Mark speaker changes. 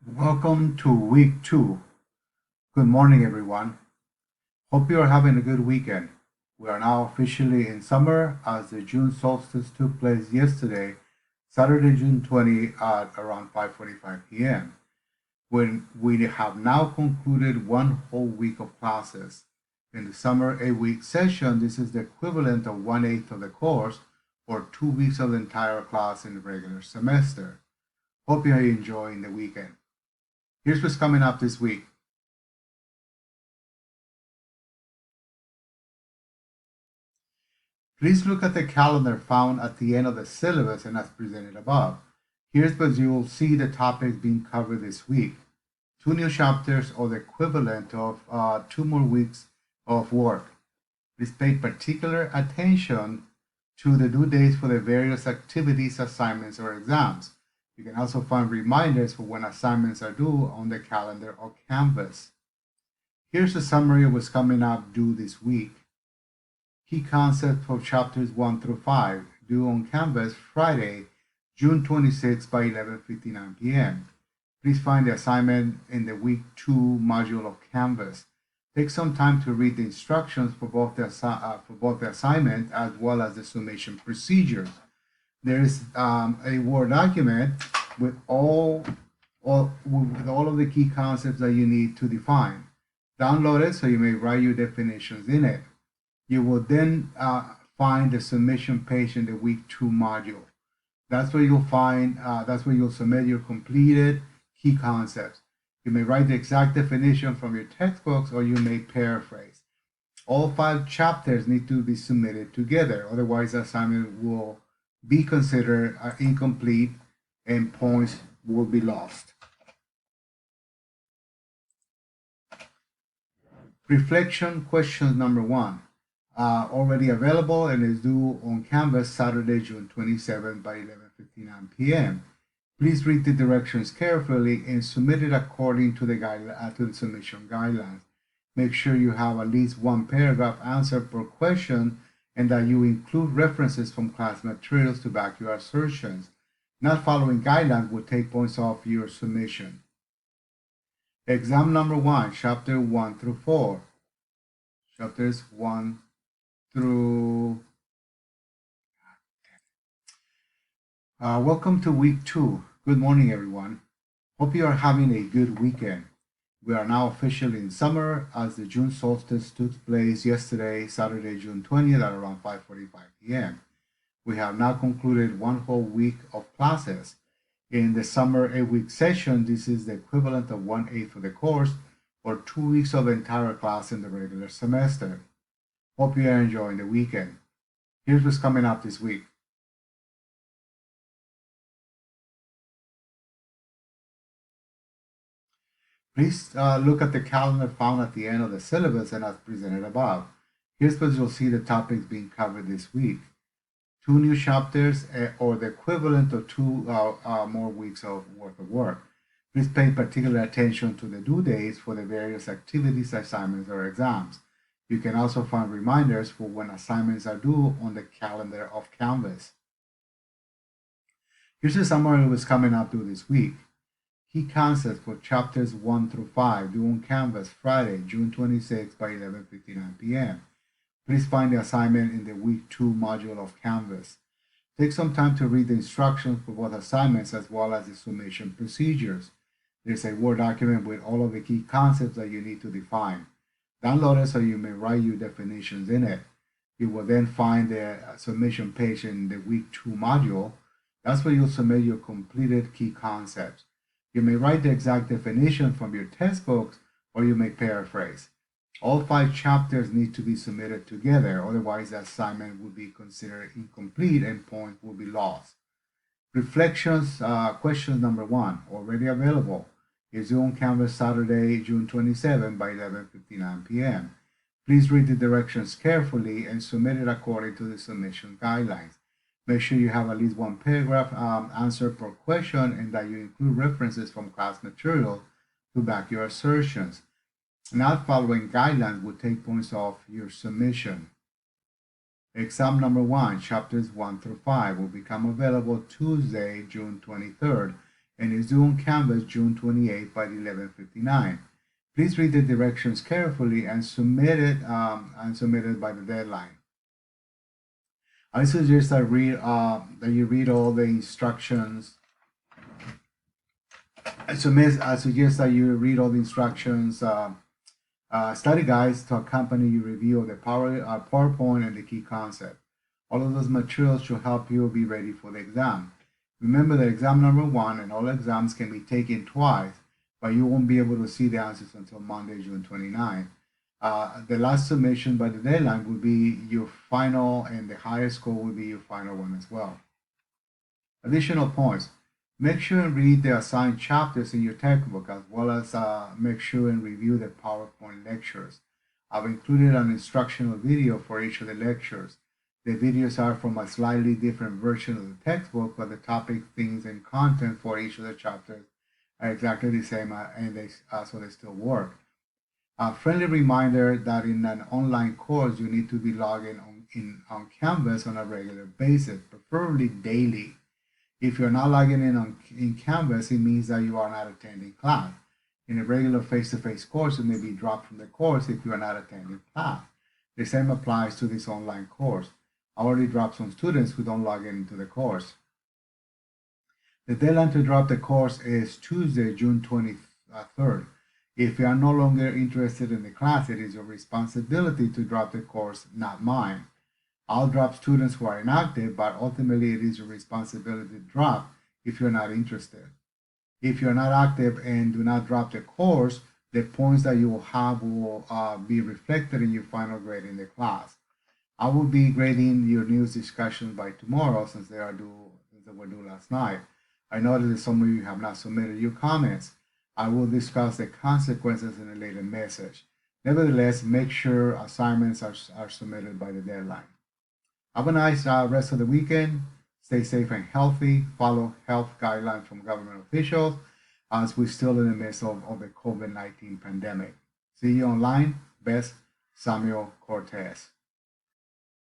Speaker 1: Welcome to week 2. Good morning, everyone. Hope you are having a good weekend. We are now officially in summer as the June solstice took place yesterday, Saturday, June 20 at around 5:45 p.m. When we have now concluded one whole week of classes. In the summer 8-week session, this is the equivalent of 1/8 of the course or 2 weeks of the entire class in the regular semester. Hope you are enjoying the weekend. Here's what's coming up this week. Please look at the calendar found at the end of the syllabus and as presented above. Here's what you will see the topics being covered this week. 2 new chapters or the equivalent of 2 more weeks of work. Please pay particular attention to the due dates for the various activities, assignments, or exams. You can also find reminders for when assignments are due on the calendar or Canvas. Here's a summary of what's coming up due this week. Key concepts for chapters 1 through 5, due on Canvas Friday, June 26 by 11:59 p.m. Please find the assignment in the week 2 module of Canvas. Take some time to read the instructions for both the assignment as well as the summation procedures. There is a Word document with all of the key concepts that you need to define. Download it so you may write your definitions in it. You will then find the submission page in the week 2 module. That's where you'll find, that's where you'll submit your completed key concepts. You may write the exact definition from your textbooks or you may paraphrase. All 5 chapters need to be submitted together, otherwise the assignment will be considered incomplete and points will be lost. Reflection questions number 1. Already available and is due on Canvas Saturday, June 27 by 11:59 p.m. Please read the directions carefully and submit it according to the submission guidelines. Make sure you have at least 1 paragraph answer per question and that you include references from class materials to back your assertions. Not following guidelines will take points off your submission. Exam number 1, chapter 1 through 4. Chapters 1 through... welcome to week 2. Good morning, everyone. Hope you are having a good weekend. We are now officially in summer as the June solstice took place yesterday, Saturday, June 20th at around 5:45 p.m. We have now concluded one whole week of classes. In the summer 8-week session, this is the equivalent of 1/8 of the course or 2 weeks of the entire class in the regular semester. Hope you are enjoying the weekend. Here's what's coming up this week. Please look at the calendar found at the end of the syllabus and as presented above. Here's where you'll see the topics being covered this week. 2 new chapters or the equivalent of 2 more weeks of worth of work. Please pay particular attention to the due dates for the various activities, assignments, or exams. You can also find reminders for when assignments are due on the calendar of Canvas. Here's a summary of what's coming up due this week. Key concepts for chapters 1 through 5 due on Canvas Friday, June 26 by 11:59 p.m. Please find the assignment in the week 2 module of Canvas. Take some time to read the instructions for both assignments as well as the summation procedures. There's a Word document with all of the key concepts that you need to define. Download it so you may write your definitions in it. You will then find the submission page in the week 2 module. That's where you'll submit your completed key concepts. You may write the exact definition from your textbooks or you may paraphrase. All 5 chapters need to be submitted together, otherwise the assignment will be considered incomplete and points will be lost. Reflections, question number 1, already available, is due on Canvas Saturday, June 27 by 11:59 p.m. Please read the directions carefully and submit it according to the submission guidelines. Make sure you have at least 1 paragraph answer per question and that you include references from class material to back your assertions. Not following guidelines will take points off your submission. Exam number 1, chapters 1 through 5 will become available Tuesday, June 23rd and is due on Canvas June 28 by 11:59. Please read the directions carefully and submit it by the deadline. I suggest that you read all the instructions. I suggest that you read all the instructions, study guides to accompany your review of the PowerPoint and the key concept. All of those materials should help you be ready for the exam. Remember that exam number 1 and all exams can be taken twice, but you won't be able to see the answers until Monday, June 29. The last submission by the deadline will be your final, and the highest score will be your final one as well. Additional points. Make sure and read the assigned chapters in your textbook, as well as make sure and review the PowerPoint lectures. I've included an instructional video for each of the lectures. The videos are from a slightly different version of the textbook, but the topic, themes, and content for each of the chapters are exactly the same, so they still work. A friendly reminder that in an online course, you need to be logging on Canvas on a regular basis, preferably daily. If you're not logging in Canvas, it means that you are not attending class. In a regular face-to-face course, you may be dropped from the course if you are not attending class. The same applies to this online course. I already dropped some students who don't log into the course. The deadline to drop the course is Tuesday, June 23rd. If you are no longer interested in the class, it is your responsibility to drop the course, not mine. I'll drop students who are inactive, but ultimately it is your responsibility to drop if you're not interested. If you're not active and do not drop the course, the points that you will have will be reflected in your final grade in the class. I will be grading your news discussions by tomorrow since they were due last night. I noticed that some of you have not submitted your comments. I will discuss the consequences in a later message. Nevertheless, make sure assignments are submitted by the deadline. Have a nice rest of the weekend. Stay safe and healthy. Follow health guidelines from government officials as we're still in the midst of the COVID-19 pandemic. See you online. Best, Samuel Cortez.